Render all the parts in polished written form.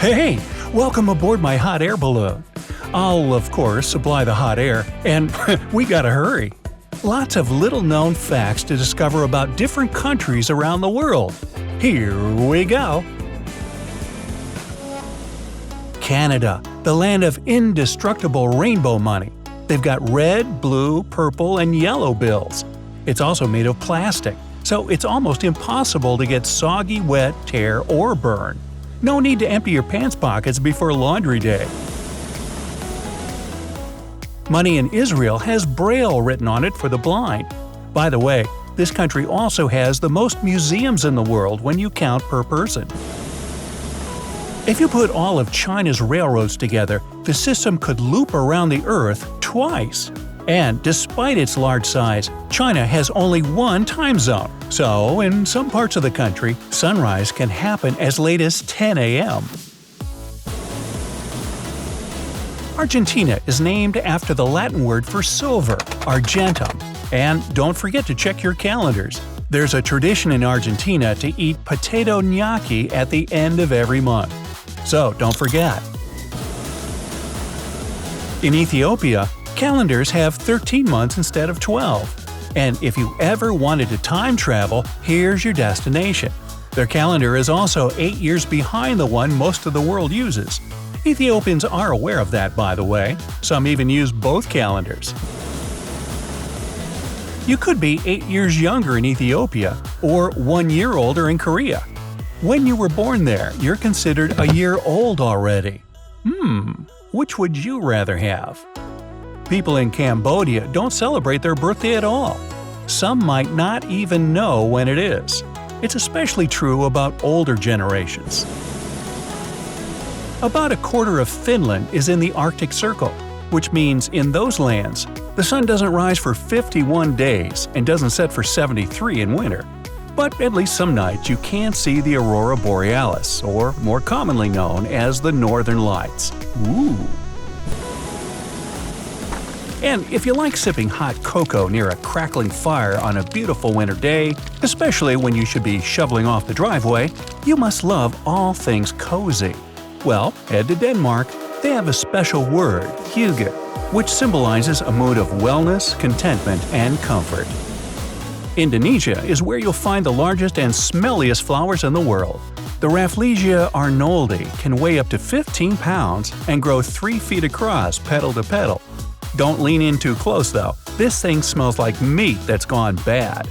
Hey, welcome aboard my hot air balloon. I'll, of course, supply the hot air, and we gotta hurry. Lots of little-known facts to discover about different countries around the world. Here we go! Canada, the land of indestructible rainbow money. They've got red, blue, purple, and yellow bills. It's also made of plastic, so it's almost impossible to get soggy, wet, tear, or burn. No need to empty your pants pockets before laundry day. Money in Israel has Braille written on it for the blind. By the way, this country also has the most museums in the world when you count per person. If you put all of China's railroads together, the system could loop around the Earth twice. And despite its large size, China has only one time zone. So, in some parts of the country, sunrise can happen as late as 10 a.m. Argentina is named after the Latin word for silver, argentum. And don't forget to check your calendars. There's a tradition in Argentina to eat potato gnocchi at the end of every month. So don't forget. In Ethiopia, calendars have 13 months instead of 12. And if you ever wanted to time travel, here's your destination. Their calendar is also 8 years behind the one most of the world uses. Ethiopians are aware of that, by the way. Some even use both calendars. You could be 8 years younger in Ethiopia or 1 year older in Korea. When you were born there, you're considered a year old already. Which would you rather have? People in Cambodia don't celebrate their birthday at all. Some might not even know when it is. It's especially true about older generations. About a quarter of Finland is in the Arctic Circle, which means in those lands, the sun doesn't rise for 51 days and doesn't set for 73 in winter. But at least some nights you can see the aurora borealis, or more commonly known as the Northern Lights. Ooh! And if you like sipping hot cocoa near a crackling fire on a beautiful winter day, especially when you should be shoveling off the driveway, you must love all things cozy. Well, head to Denmark. They have a special word, hygge, which symbolizes a mood of wellness, contentment, and comfort. Indonesia is where you'll find the largest and smelliest flowers in the world. The Rafflesia arnoldi can weigh up to 15 pounds and grow 3 feet across petal to petal. Don't lean in too close though, this thing smells like meat that's gone bad.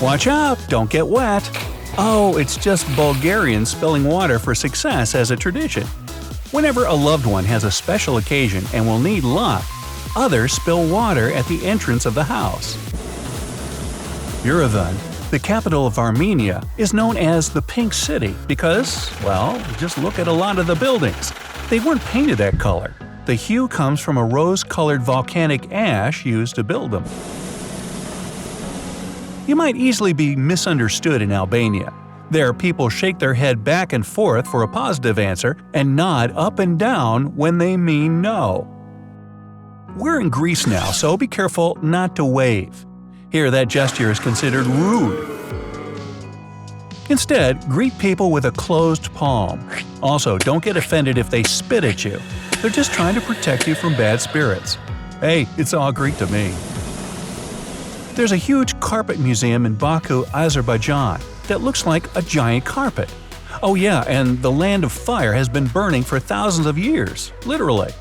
Watch out, don't get wet! Oh, it's just Bulgarians spilling water for success as a tradition. Whenever a loved one has a special occasion and will need luck, others spill water at the entrance of the house. Yerevan, the capital of Armenia, is known as the Pink City because, well, just look at a lot of the buildings. They weren't painted that color. The hue comes from a rose-colored volcanic ash used to build them. You might easily be misunderstood in Albania. There, people shake their head back and forth for a positive answer and nod up and down when they mean no. We're in Greece now, so be careful not to wave. Here, that gesture is considered rude. Instead, greet people with a closed palm. Also, don't get offended if they spit at you. They're just trying to protect you from bad spirits. Hey, it's all Greek to me. There's a huge carpet museum in Baku, Azerbaijan, that looks like a giant carpet. Oh yeah, and the Land of Fire has been burning for thousands of years, literally.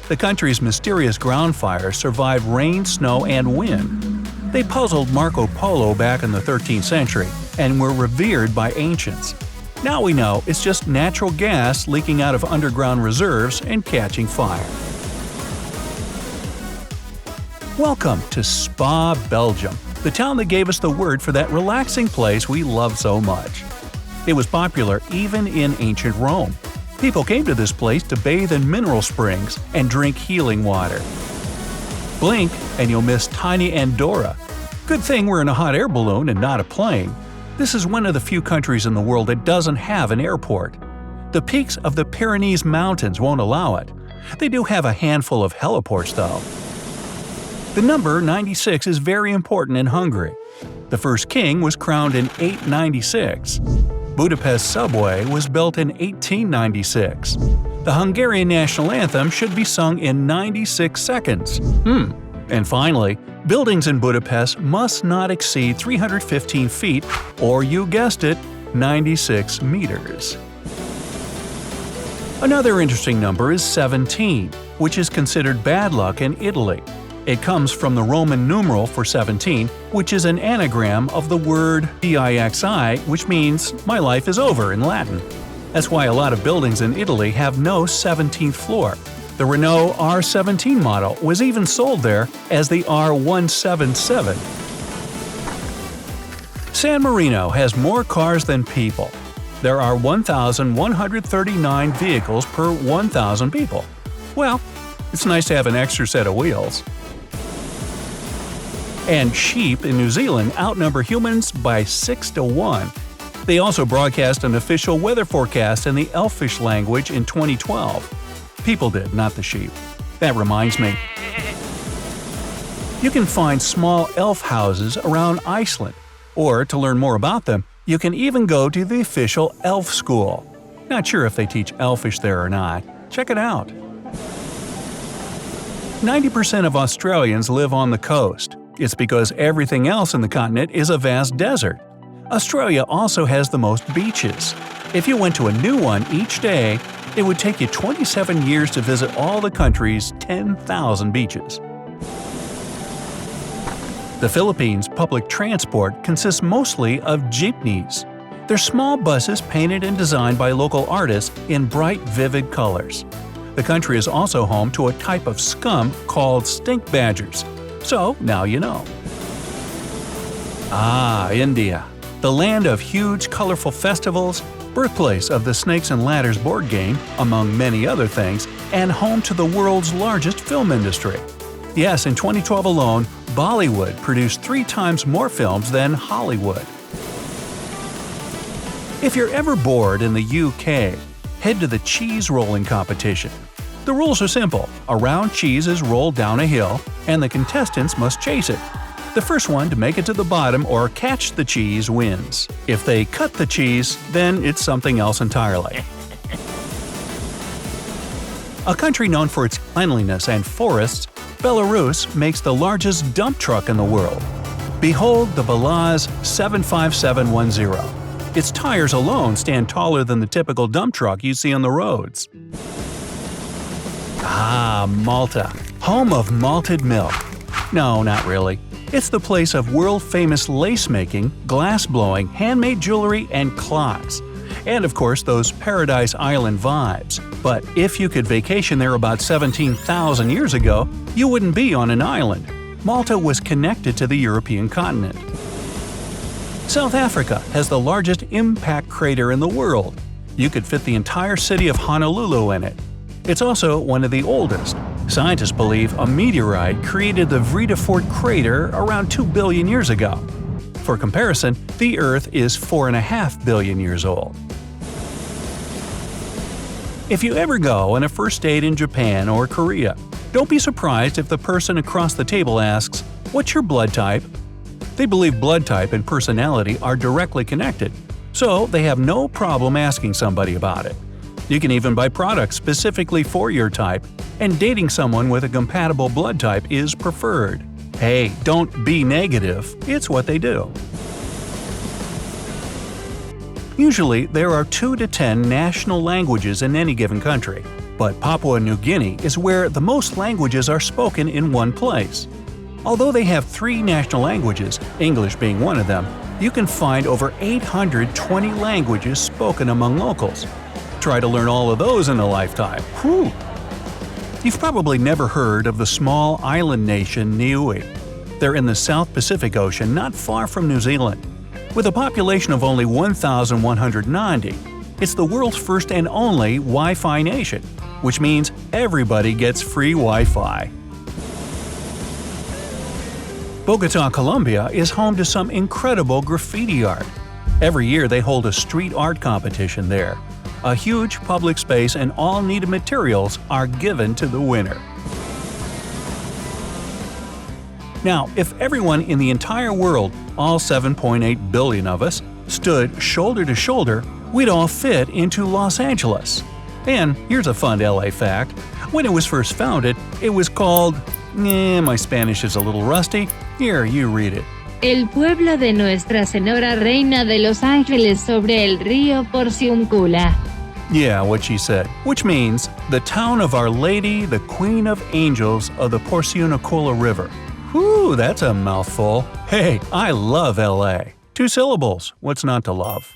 The country's mysterious ground fires survived rain, snow, and wind. They puzzled Marco Polo back in the 13th century and were revered by ancients. Now we know it's just natural gas leaking out of underground reserves and catching fire. Welcome to Spa, Belgium, the town that gave us the word for that relaxing place we love so much. It was popular even in ancient Rome. People came to this place to bathe in mineral springs and drink healing water. Blink and you'll miss tiny Andorra. Good thing we're in a hot air balloon and not a plane. This is one of the few countries in the world that doesn't have an airport. The peaks of the Pyrenees Mountains won't allow it. They do have a handful of heliports though. The number 96 is very important in Hungary. The first king was crowned in 896. Budapest subway was built in 1896. The Hungarian national anthem should be sung in 96 seconds. And finally, buildings in Budapest must not exceed 315 feet, or you guessed it, 96 meters. Another interesting number is 17, which is considered bad luck in Italy. It comes from the Roman numeral for 17, which is an anagram of the word dixi, which means "my life is over" in Latin. That's why a lot of buildings in Italy have no 17th floor. The Renault R17 model was even sold there as the R177. San Marino has more cars than people. There are 1,139 vehicles per 1,000 people. Well, it's nice to have an extra set of wheels. And sheep in New Zealand outnumber humans by 6 to 1. They also broadcast an official weather forecast in the Elfish language in 2012. People did, not the sheep. That reminds me. You can find small elf houses around Iceland. Or, to learn more about them, you can even go to the official elf school. Not sure if they teach Elfish there or not. Check it out. 90% of Australians live on the coast. It's because everything else in the continent is a vast desert. Australia also has the most beaches. If you went to a new one each day, it would take you 27 years to visit all the country's 10,000 beaches. The Philippines' public transport consists mostly of jeepneys. They're small buses painted and designed by local artists in bright, vivid colors. The country is also home to a type of scum called stink badgers. So, now you know. India. The land of huge, colorful festivals, birthplace of the Snakes and Ladders board game, among many other things, and home to the world's largest film industry. Yes, in 2012 alone, Bollywood produced 3 times more films than Hollywood. If you're ever bored in the UK, head to the cheese rolling competition. The rules are simple. A round cheese is rolled down a hill, and the contestants must chase it. The first one to make it to the bottom or catch the cheese wins. If they cut the cheese, then it's something else entirely. A country known for its cleanliness and forests, Belarus makes the largest dump truck in the world. Behold the Belaz 75710. Its tires alone stand taller than the typical dump truck you see on the roads. Malta. Home of malted milk. No, not really. It's the place of world-famous lace-making, glass-blowing, handmade jewelry, and clocks. And of course, those Paradise Island vibes. But if you could vacation there about 17,000 years ago, you wouldn't be on an island. Malta was connected to the European continent. South Africa has the largest impact crater in the world. You could fit the entire city of Honolulu in it. It's also one of the oldest. Scientists believe a meteorite created the Vredefort crater around 2 billion years ago. For comparison, the Earth is 4.5 billion years old. If you ever go on a first date in Japan or Korea, don't be surprised if the person across the table asks, "What's your blood type?" They believe blood type and personality are directly connected, so they have no problem asking somebody about it. You can even buy products specifically for your type, and dating someone with a compatible blood type is preferred. Hey, don't be negative, it's what they do. Usually, there are 2 to 10 national languages in any given country, but Papua New Guinea is where the most languages are spoken in one place. Although they have 3 national languages, English being one of them, you can find over 820 languages spoken among locals. Try to learn all of those in a lifetime. Whew! You've probably never heard of the small island nation Niue. They're in the South Pacific Ocean not far from New Zealand. With a population of only 1,190, it's the world's first and only Wi-Fi nation, which means everybody gets free Wi-Fi. Bogota, Colombia is home to some incredible graffiti art. Every year they hold a street art competition there. A huge public space and all needed materials are given to the winner. Now, if everyone in the entire world, all 7.8 billion of us, stood shoulder to shoulder, we'd all fit into Los Angeles. And here's a fun LA fact. When it was first founded, it was called… my Spanish is a little rusty. Here, you read it. El pueblo de Nuestra Señora Reina de Los Ángeles sobre el río Porciúncula. Yeah, what she said. Which means, the town of Our Lady, the Queen of Angels of the Porciúncula River. Whew, that's a mouthful. Hey, I love LA. 2 syllables. What's not to love?